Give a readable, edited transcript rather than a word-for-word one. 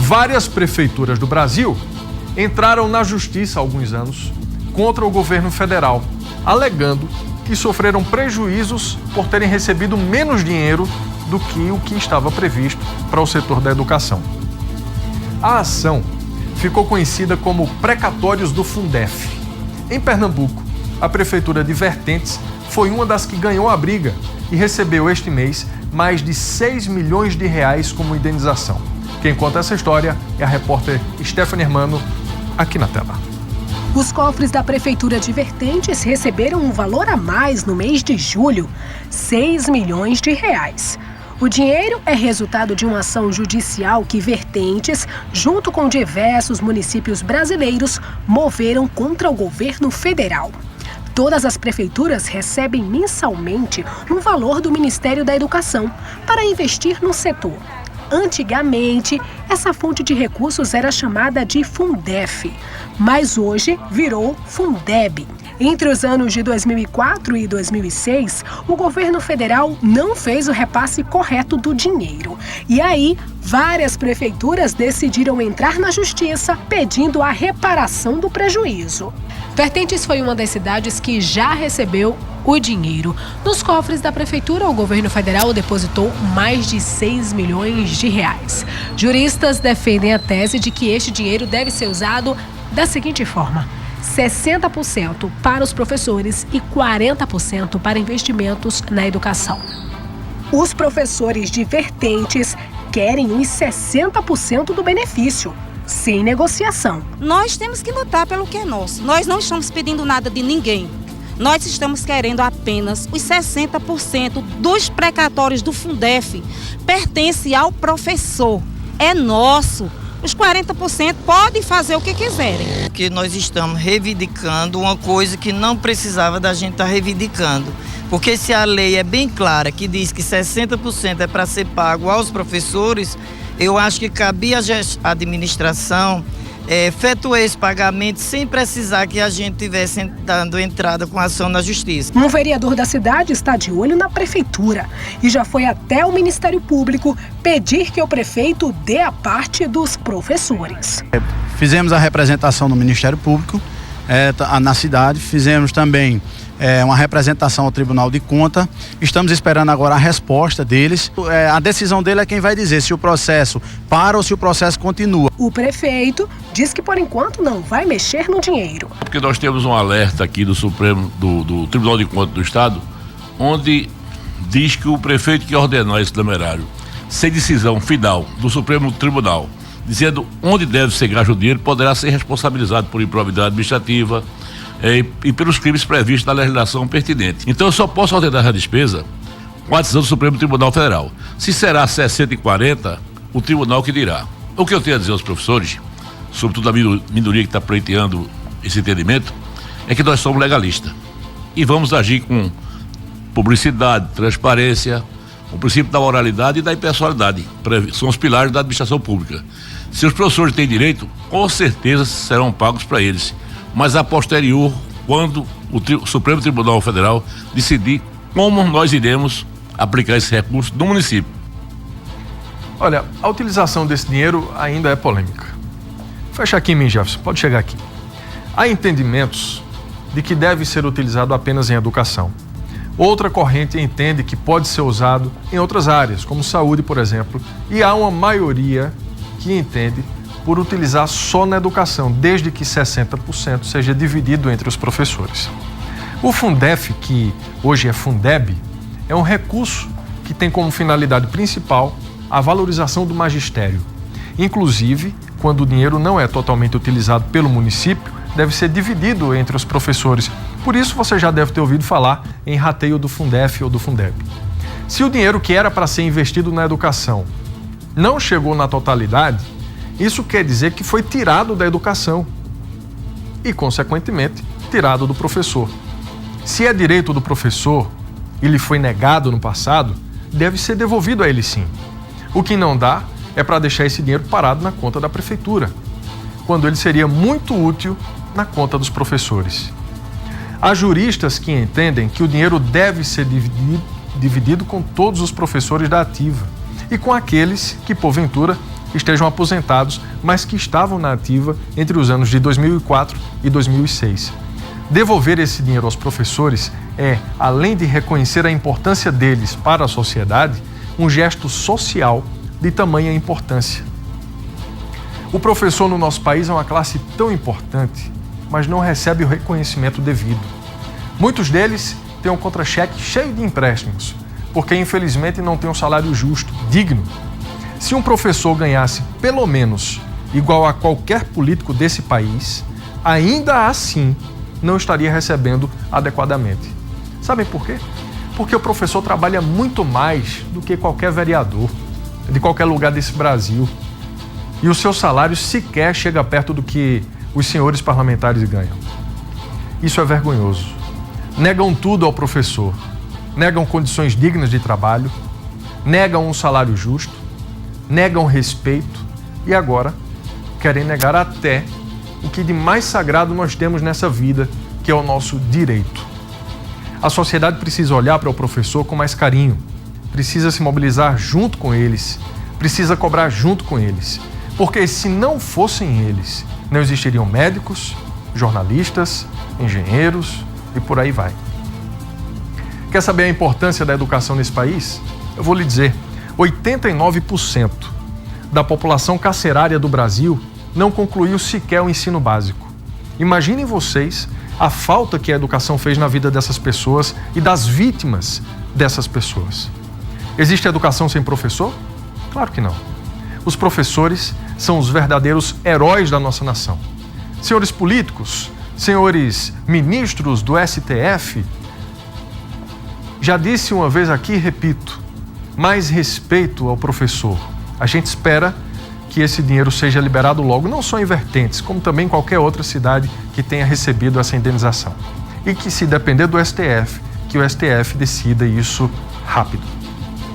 Várias prefeituras do Brasil entraram na justiça há alguns anos contra o governo federal, alegando que sofreram prejuízos por terem recebido menos dinheiro do que o que estava previsto para o setor da educação. A ação ficou conhecida como precatórios do Fundef. Em Pernambuco, a prefeitura de Vertentes foi uma das que ganhou a briga e recebeu este mês mais de 6 milhões de reais como indenização. Quem conta essa história é a repórter Stephanie Hermano, aqui na tela. Os cofres da Prefeitura de Vertentes receberam um valor a mais no mês de julho, 6 milhões de reais. O dinheiro é resultado de uma ação judicial que Vertentes, junto com diversos municípios brasileiros, moveram contra o governo federal. Todas as prefeituras recebem mensalmente um valor do Ministério da Educação para investir no setor. Antigamente, essa fonte de recursos era chamada de Fundef, mas hoje virou Fundeb. Entre os anos de 2004 e 2006, o governo federal não fez o repasse correto do dinheiro. E aí, várias prefeituras decidiram entrar na justiça pedindo a reparação do prejuízo. Vertentes foi uma das cidades que já recebeu o dinheiro. Nos cofres da prefeitura, o governo federal depositou mais de 6 milhões de reais. Juristas defendem a tese de que este dinheiro deve ser usado da seguinte forma: 60% para os professores e 40% para investimentos na educação. Os professores de Vertentes querem os 60% do benefício, sem negociação. Nós temos que lutar pelo que é nosso. Nós não estamos pedindo nada de ninguém. Nós estamos querendo apenas os 60% dos precatórios do Fundef. Pertence ao professor. É nosso. Os 40% podem fazer o que quiserem. Porque nós estamos reivindicando uma coisa que não precisava da gente estar reivindicando. Porque se a lei é bem clara, que diz que 60% é para ser pago aos professores, eu acho que cabia à administração efetuar esse pagamento sem precisar que a gente tivesse dando entrada com ação na justiça. Um vereador da cidade está de olho na prefeitura e já foi até o Ministério Público pedir que o prefeito dê a parte dos professores. Fizemos a representação no Ministério Público na cidade, fizemos também uma representação ao Tribunal de Contas. Estamos esperando agora a resposta deles. A decisão dele é quem vai dizer se o processo para ou se o processo continua. O prefeito diz que por enquanto não vai mexer no dinheiro. Porque nós temos um alerta aqui do Supremo, do Tribunal de Contas do Estado, onde diz que o prefeito que ordenar esse numerário, sem decisão final do Supremo Tribunal, dizendo onde deve ser gasto o dinheiro, poderá ser responsabilizado por improbidade administrativa e pelos crimes previstos na legislação pertinente. Então eu só posso ordenar a despesa com a decisão do Supremo Tribunal Federal. Se será 60 e 40, o tribunal que dirá. O que eu tenho a dizer aos professores, sobretudo a minoria que está pleiteando esse entendimento, é que nós somos legalistas e vamos agir com publicidade, transparência, o princípio da moralidade e da impessoalidade. São os pilares da administração pública. Se os professores têm direito, com certeza serão pagos para eles. Mas a posterior, quando o Supremo Tribunal Federal decidir como nós iremos aplicar esse recurso no município. Olha, a utilização desse dinheiro ainda é polêmica. Fecha aqui em mim, Jefferson, pode chegar aqui. Há entendimentos de que deve ser utilizado apenas em educação. Outra corrente entende que pode ser usado em outras áreas, como saúde, por exemplo, e há uma maioria que entende por utilizar só na educação, desde que 60% seja dividido entre os professores. O Fundef, que hoje é Fundeb, é um recurso que tem como finalidade principal a valorização do magistério. Inclusive, quando o dinheiro não é totalmente utilizado pelo município, deve ser dividido entre os professores. Por isso, você já deve ter ouvido falar em rateio do Fundef ou do Fundeb. Se o dinheiro que era para ser investido na educação não chegou na totalidade, isso quer dizer que foi tirado da educação e, consequentemente, tirado do professor. Se é direito do professor e lhe foi negado no passado, deve ser devolvido a ele sim. O que não dá é para deixar esse dinheiro parado na conta da prefeitura, quando ele seria muito útil na conta dos professores. Há juristas que entendem que o dinheiro deve ser dividido com todos os professores da ativa e com aqueles que, porventura, estejam aposentados, mas que estavam na ativa entre os anos de 2004 e 2006. Devolver esse dinheiro aos professores é, além de reconhecer a importância deles para a sociedade, um gesto social de tamanha importância. O professor no nosso país é uma classe tão importante, mas não recebe o reconhecimento devido. Muitos deles têm um contra-cheque cheio de empréstimos, porque infelizmente não tem um salário justo, digno. Se um professor ganhasse pelo menos igual a qualquer político desse país, ainda assim não estaria recebendo adequadamente. Sabem por quê? Porque o professor trabalha muito mais do que qualquer vereador de qualquer lugar desse Brasil. E o seu salário sequer chega perto do que os senhores parlamentares ganham. Isso é vergonhoso. Negam tudo ao professor. Negam condições dignas de trabalho, negam um salário justo, negam respeito e agora querem negar até o que de mais sagrado nós temos nessa vida, que é o nosso direito. A sociedade precisa olhar para o professor com mais carinho, precisa se mobilizar junto com eles, precisa cobrar junto com eles, porque se não fossem eles, não existiriam médicos, jornalistas, engenheiros e por aí vai. Quer saber a importância da educação nesse país? Eu vou lhe dizer, 89% da população carcerária do Brasil não concluiu sequer o ensino básico. Imaginem vocês a falta que a educação fez na vida dessas pessoas e das vítimas dessas pessoas. Existe educação sem professor? Claro que não. Os professores são os verdadeiros heróis da nossa nação. Senhores políticos, senhores ministros do STF, já disse uma vez aqui e repito, mais respeito ao professor. A gente espera que esse dinheiro seja liberado logo, não só em Vertentes, como também em qualquer outra cidade que tenha recebido essa indenização. E que, se depender do STF, que o STF decida isso rápido.